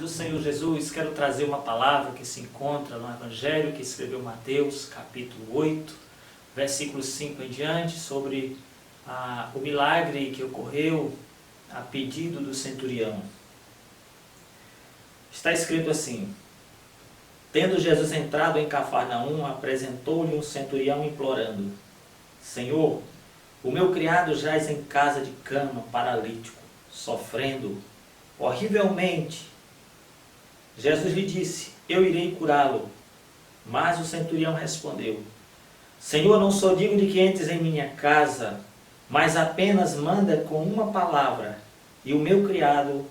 do Senhor Jesus, quero trazer uma palavra que se encontra no Evangelho que escreveu Mateus, capítulo 8, versículo 5 em diante, sobre o milagre que ocorreu a pedido do centurião. Está escrito assim: tendo Jesus entrado em Cafarnaum, apresentou-lhe um centurião implorando: Senhor, o meu criado jaz em casa de cama, paralítico, sofrendo horrivelmente. Jesus lhe disse: eu irei curá-lo. Mas o centurião respondeu: Senhor, não sou digno de que entres em minha casa, mas apenas manda com uma palavra, e o meu criado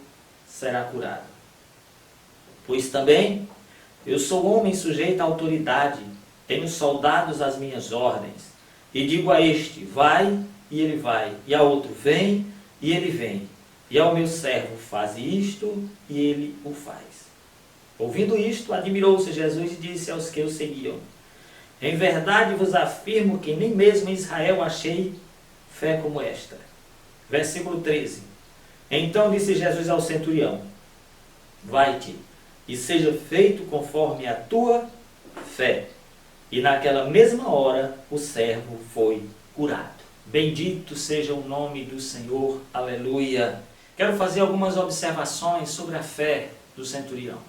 será curado. Pois também eu sou homem sujeito à autoridade, tenho soldados às minhas ordens, e digo a este: vai, e ele vai, e a outro: vem, e ele vem, e ao meu servo: faze isto, e ele o faz. Ouvindo isto, admirou-se Jesus e disse aos que o seguiam: em verdade vos afirmo que nem mesmo em Israel achei fé como esta. Versículo 13. Então disse Jesus ao centurião: vai-te, e seja feito conforme a tua fé. E naquela mesma hora o servo foi curado. Bendito seja o nome do Senhor. Aleluia. Quero fazer algumas observações sobre a fé do centurião.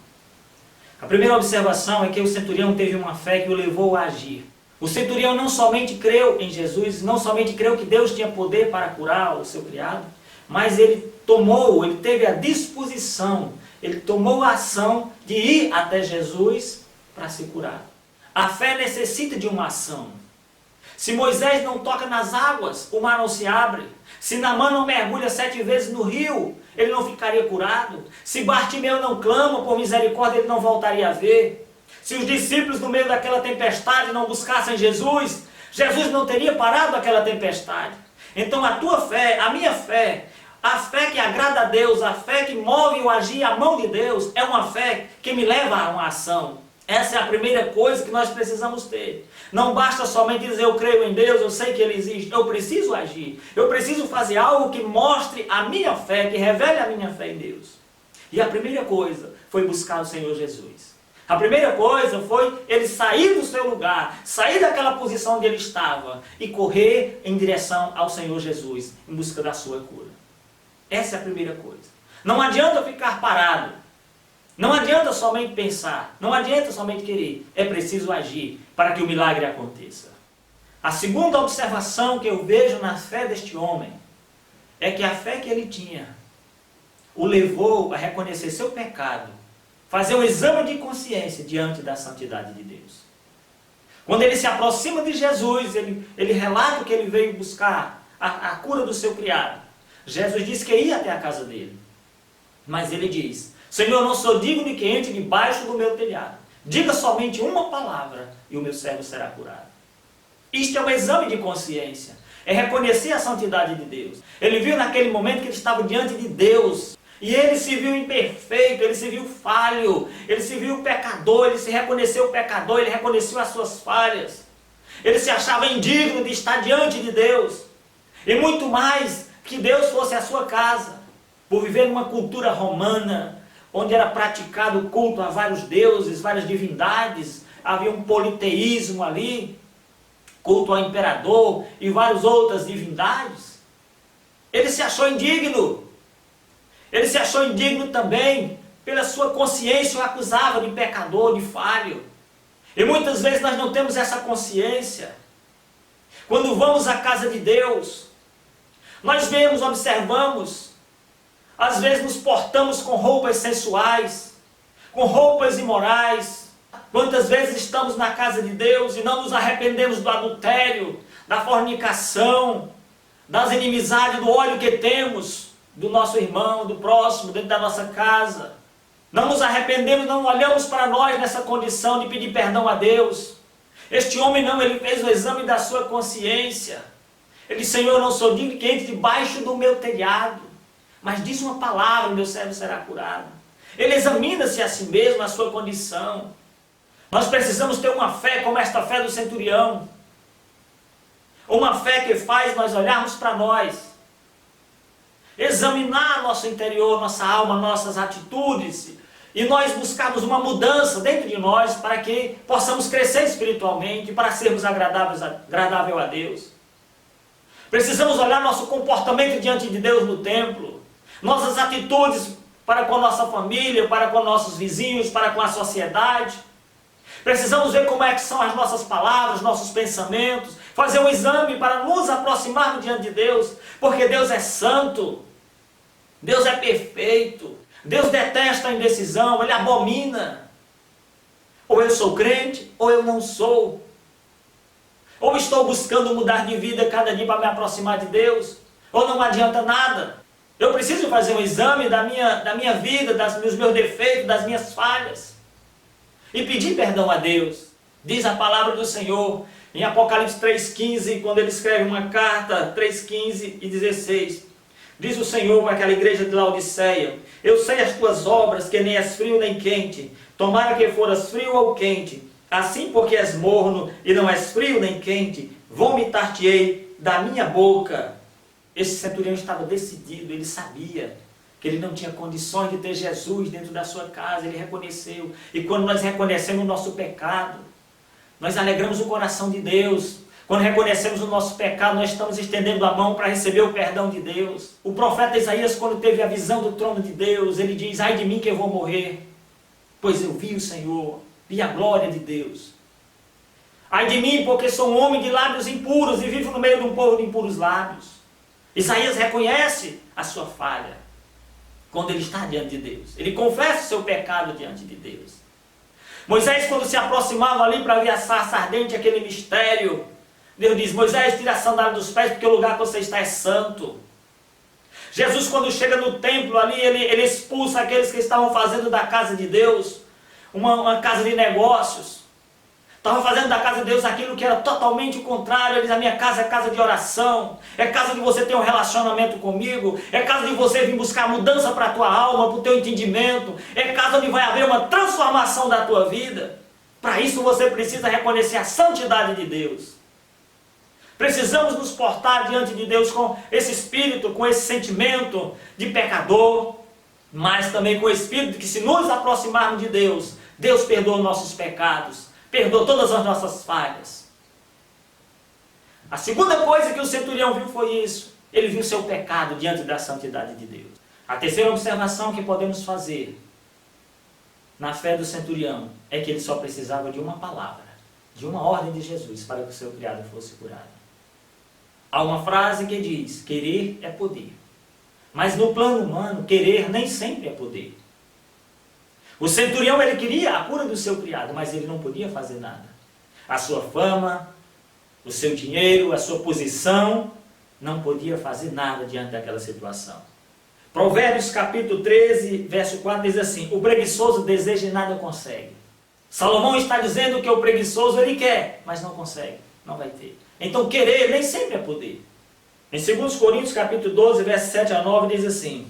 A primeira observação é que o centurião teve uma fé que o levou a agir. O centurião não somente creu em Jesus, não somente creu que Deus tinha poder para curar o seu criado, mas ele teve a disposição, ele tomou a ação de ir até Jesus para se curar. A fé necessita de uma ação. Se Moisés não toca nas águas, o mar não se abre. Se Naamã não mergulha 7 vezes no rio, ele não ficaria curado. Se Bartimeu não clama por misericórdia, ele não voltaria a ver. Se os discípulos no meio daquela tempestade não buscassem Jesus, Jesus não teria parado aquela tempestade. Então a tua fé, a minha fé, a fé que agrada a Deus, a fé que move o agir a mão de Deus, é uma fé que me leva a uma ação. Essa é a primeira coisa que nós precisamos ter. Não basta somente dizer eu creio em Deus, eu sei que Ele existe. Eu preciso agir. Eu preciso fazer algo que mostre a minha fé, que revele a minha fé em Deus. E a primeira coisa foi buscar o Senhor Jesus. A primeira coisa foi ele sair do seu lugar, sair daquela posição onde ele estava e correr em direção ao Senhor Jesus, em busca da sua cura. Essa é a primeira coisa. Não adianta ficar parado. Não adianta somente pensar, não adianta somente querer, é preciso agir para que o milagre aconteça. A segunda observação que eu vejo na fé deste homem é que a fé que ele tinha o levou a reconhecer seu pecado, fazer um exame de consciência diante da santidade de Deus. Quando ele se aproxima de Jesus, ele relata que ele veio buscar a cura do seu criado. Jesus disse que ia até a casa dele, mas ele diz: Senhor, não sou digno de que entre debaixo do meu telhado. Diga somente uma palavra e o meu servo será curado. Isto é um exame de consciência. É reconhecer a santidade de Deus. Ele viu naquele momento que ele estava diante de Deus. E ele se viu imperfeito, ele se viu falho, ele se viu pecador, ele se reconheceu pecador, ele reconheceu as suas falhas. Ele se achava indigno de estar diante de Deus. E muito mais que Deus fosse a sua casa. Por viver numa cultura romana, onde era praticado o culto a vários deuses, várias divindades, havia um politeísmo ali, culto ao imperador e várias outras divindades. Ele se achou indigno. Ele se achou indigno também, pela sua consciência o acusava de pecador, de falho. E muitas vezes nós não temos essa consciência. Quando vamos à casa de Deus, nós vemos, observamos, às vezes nos portamos com roupas sensuais, com roupas imorais. Quantas vezes estamos na casa de Deus e não nos arrependemos do adultério, da fornicação, das inimizades, do ódio que temos do nosso irmão, do próximo, dentro da nossa casa. Não nos arrependemos, não olhamos para nós nessa condição de pedir perdão a Deus. Este homem não, ele fez o exame da sua consciência. Ele disse: Senhor, eu não sou digno que entre debaixo do meu telhado, mas diz uma palavra, meu servo será curado. Ele examina-se a si mesmo, a sua condição. Nós precisamos ter uma fé como esta fé do centurião. Uma fé que faz nós olharmos para nós, examinar nosso interior, nossa alma, nossas atitudes e nós buscarmos uma mudança dentro de nós para que possamos crescer espiritualmente, para sermos agradável a Deus. Precisamos olhar nosso comportamento diante de Deus no templo, nossas atitudes para com a nossa família, para com nossos vizinhos, para com a sociedade. Precisamos ver como é que são as nossas palavras, nossos pensamentos, fazer um exame para nos aproximarmos diante de Deus, porque Deus é santo, Deus é perfeito, Deus detesta a indecisão, Ele abomina. Ou eu sou crente, ou eu não sou. Ou estou buscando mudar de vida cada dia para me aproximar de Deus, ou não adianta nada. Eu preciso fazer um exame da minha vida, dos meus defeitos, das minhas falhas, e pedir perdão a Deus. Diz a palavra do Senhor em Apocalipse 3,15, quando ele escreve uma carta, 3,15 e 16. Diz o Senhor para aquela igreja de Laodiceia: eu sei as tuas obras, que nem és frio nem quente. Tomara que foras frio ou quente. Assim, porque és morno e não és frio nem quente, vomitar-te-ei da minha boca. Esse centurião estava decidido, ele sabia que ele não tinha condições de ter Jesus dentro da sua casa, ele reconheceu. E quando nós reconhecemos o nosso pecado, nós alegramos o coração de Deus. Quando reconhecemos o nosso pecado, nós estamos estendendo a mão para receber o perdão de Deus. O profeta Isaías, quando teve a visão do trono de Deus, ele diz: ai de mim que eu vou morrer, pois eu vi o Senhor, vi a glória de Deus. Ai de mim, porque sou um homem de lábios impuros e vivo no meio de um povo de impuros lábios. Isaías reconhece a sua falha quando ele está diante de Deus. Ele confessa o seu pecado diante de Deus. Moisés, quando se aproximava ali para ver a sarça ardente, aquele mistério, Deus diz: Moisés, tira a sandália dos pés, porque o lugar que você está é santo. Jesus, quando chega no templo ali, ele expulsa aqueles que estavam fazendo da casa de Deus uma casa de negócios. Estavam fazendo da casa de Deus aquilo que era totalmente o contrário. Ele diz: a minha casa é casa de oração, é casa de você ter um relacionamento comigo, é casa de você vir buscar mudança para a tua alma, para o teu entendimento, é casa onde vai haver uma transformação da tua vida. Para isso você precisa reconhecer a santidade de Deus. Precisamos nos portar diante de Deus com esse espírito, com esse sentimento de pecador, mas também com o espírito de que, se nos aproximarmos de Deus, Deus perdoa nossos pecados, perdoa todas as nossas falhas. A segunda coisa que o centurião viu foi isso. Ele viu seu pecado diante da santidade de Deus. A terceira observação que podemos fazer na fé do centurião é que ele só precisava de uma palavra, de uma ordem de Jesus para que o seu criado fosse curado. Há uma frase que diz: querer é poder. Mas no plano humano, querer nem sempre é poder. O centurião, ele queria a cura do seu criado, mas ele não podia fazer nada. A sua fama, o seu dinheiro, a sua posição, não podia fazer nada diante daquela situação. Provérbios capítulo 13, verso 4 diz assim: o preguiçoso deseja e nada consegue. Salomão está dizendo que o preguiçoso ele quer, mas não consegue, não vai ter. Então querer nem sempre é poder. Em 2 Coríntios capítulo 12, verso 7 a 9 diz assim: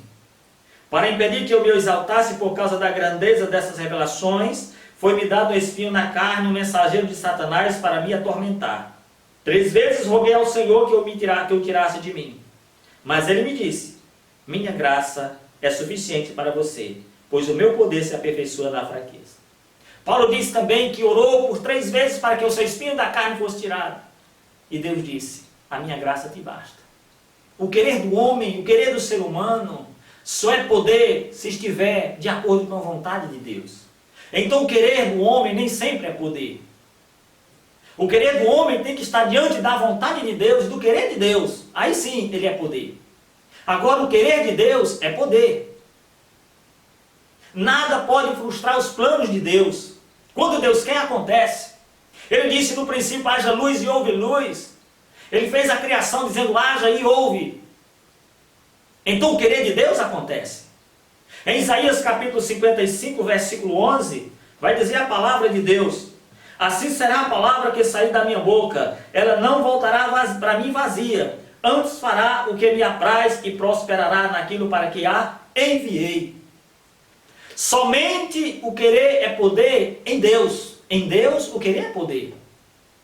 para impedir que eu me exaltasse por causa da grandeza dessas revelações, foi-me dado um espinho na carne, um mensageiro de Satanás para me atormentar. 3 vezes roguei ao Senhor que o tirasse de mim. Mas ele me disse: minha graça é suficiente para você, pois o meu poder se aperfeiçoa na fraqueza. Paulo diz também que orou por 3 vezes para que o seu espinho da carne fosse tirado. E Deus disse: a minha graça te basta. O querer do homem, o querer do ser humano, só é poder se estiver de acordo com a vontade de Deus. Então o querer do homem nem sempre é poder. O querer do homem tem que estar diante da vontade de Deus, do querer de Deus. Aí sim ele é poder. Agora o querer de Deus é poder. Nada pode frustrar os planos de Deus. Quando Deus quer, acontece. Ele disse no princípio: haja luz e houve luz. Ele fez a criação dizendo: haja e houve. Então o querer de Deus acontece. Em Isaías capítulo 55, versículo 11, vai dizer a palavra de Deus: assim será a palavra que sair da minha boca, ela não voltará para mim vazia, antes fará o que me apraz e prosperará naquilo para que a enviei. Somente o querer é poder em Deus. Em Deus o querer é poder,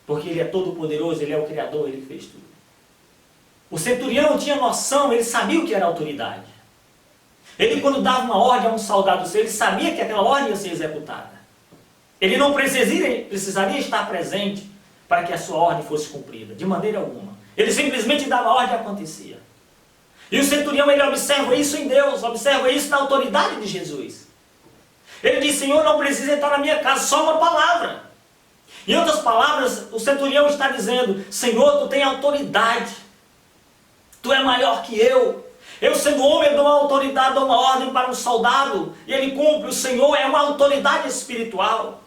porque Ele é todo poderoso, Ele é o Criador, Ele fez tudo. O centurião tinha noção, ele sabia o que era autoridade. Ele, quando dava uma ordem a um soldado seu, ele sabia que aquela ordem ia ser executada. Ele não precisaria estar presente para que a sua ordem fosse cumprida, de maneira alguma. Ele simplesmente dava a ordem e acontecia. E o centurião, ele observa isso em Deus, observa isso na autoridade de Jesus. Ele diz: Senhor, não precisa entrar na minha casa, só uma palavra. Em outras palavras, o centurião está dizendo: Senhor, tu tens autoridade, tu é maior que eu. Eu, sendo homem, eu dou uma autoridade, dou uma ordem para um soldado, e ele cumpre. O Senhor é uma autoridade espiritual.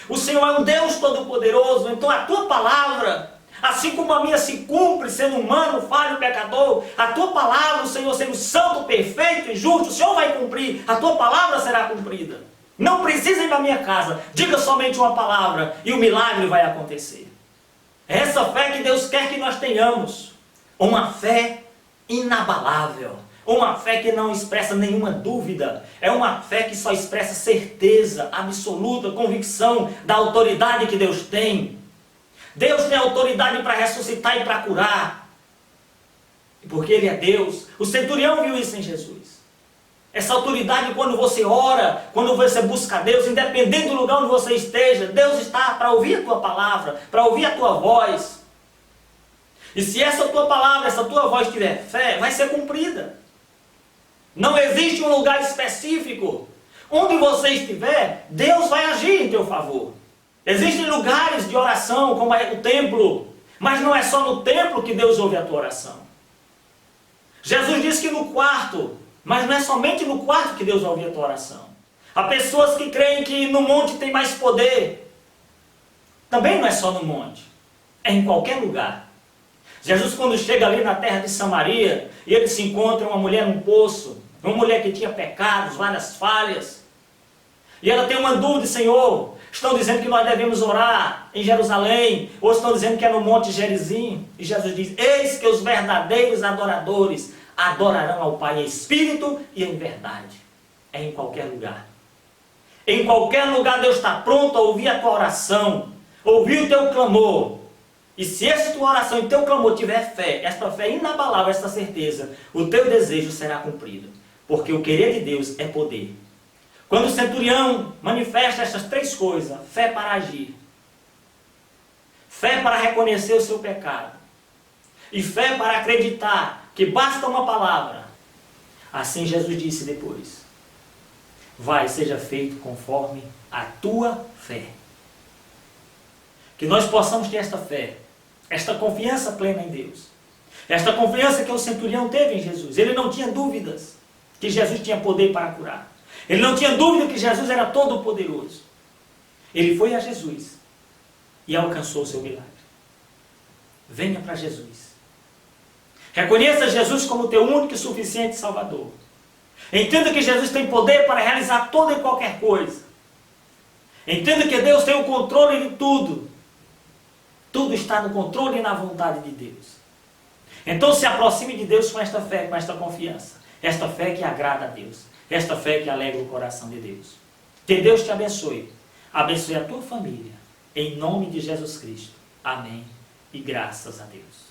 O Senhor é um Deus todo-poderoso. Então a tua palavra, assim como a minha se cumpre, sendo humano, falho, pecador, a tua palavra, o Senhor sendo santo, perfeito e justo, o Senhor vai cumprir, a tua palavra será cumprida. Não precisa ir na minha casa, diga somente uma palavra e o milagre vai acontecer. É essa fé que Deus quer que nós tenhamos, uma fé inabalável, uma fé que não expressa nenhuma dúvida, é uma fé que só expressa certeza, absoluta, convicção da autoridade que Deus tem. Deus tem autoridade para ressuscitar e para curar, porque Ele é Deus. O centurião viu isso em Jesus. Essa autoridade, quando você ora, quando você busca Deus, independente do lugar onde você esteja, Deus está para ouvir a tua palavra, para ouvir a tua voz. E se essa tua palavra, essa tua voz tiver fé, vai ser cumprida. Não existe um lugar específico. Onde você estiver, Deus vai agir em teu favor. Existem lugares de oração, como é o templo, mas não é só no templo que Deus ouve a tua oração. Jesus disse que no quarto, mas não é somente no quarto que Deus ouve a tua oração. Há pessoas que creem que no monte tem mais poder. Também não é só no monte, é em qualquer lugar. Jesus, quando chega ali na terra de Samaria, e ele se encontra uma mulher num poço, uma mulher que tinha pecados, várias falhas, e ela tem uma dúvida: Senhor, estão dizendo que nós devemos orar em Jerusalém, ou estão dizendo que é no Monte Gerizim. E Jesus diz: eis que os verdadeiros adoradores adorarão ao Pai em espírito e em verdade. É em qualquer lugar. Em qualquer lugar Deus está pronto a ouvir a tua oração, ouvir o teu clamor. E se essa tua oração e teu clamor tiver fé, esta fé inabalável, esta certeza, o teu desejo será cumprido. Porque o querer de Deus é poder. Quando o centurião manifesta estas três coisas: fé para agir, fé para reconhecer o seu pecado e fé para acreditar que basta uma palavra, assim Jesus disse depois: vai, seja feito conforme a tua fé. Que nós possamos ter esta fé, esta confiança plena em Deus, esta confiança que o centurião teve em Jesus. Ele não tinha dúvidas que Jesus tinha poder para curar. Ele não tinha dúvida que Jesus era todo poderoso. Ele foi a Jesus e alcançou o seu milagre. Venha para Jesus. Reconheça Jesus como teu único e suficiente Salvador. Entenda que Jesus tem poder para realizar toda e qualquer coisa. Entenda que Deus tem o controle de tudo. Tudo está no controle e na vontade de Deus. Então se aproxime de Deus com esta fé, com esta confiança. Esta fé que agrada a Deus. Esta fé que alegra o coração de Deus. Que Deus te abençoe. Abençoe a tua família. Em nome de Jesus Cristo. Amém. E graças a Deus.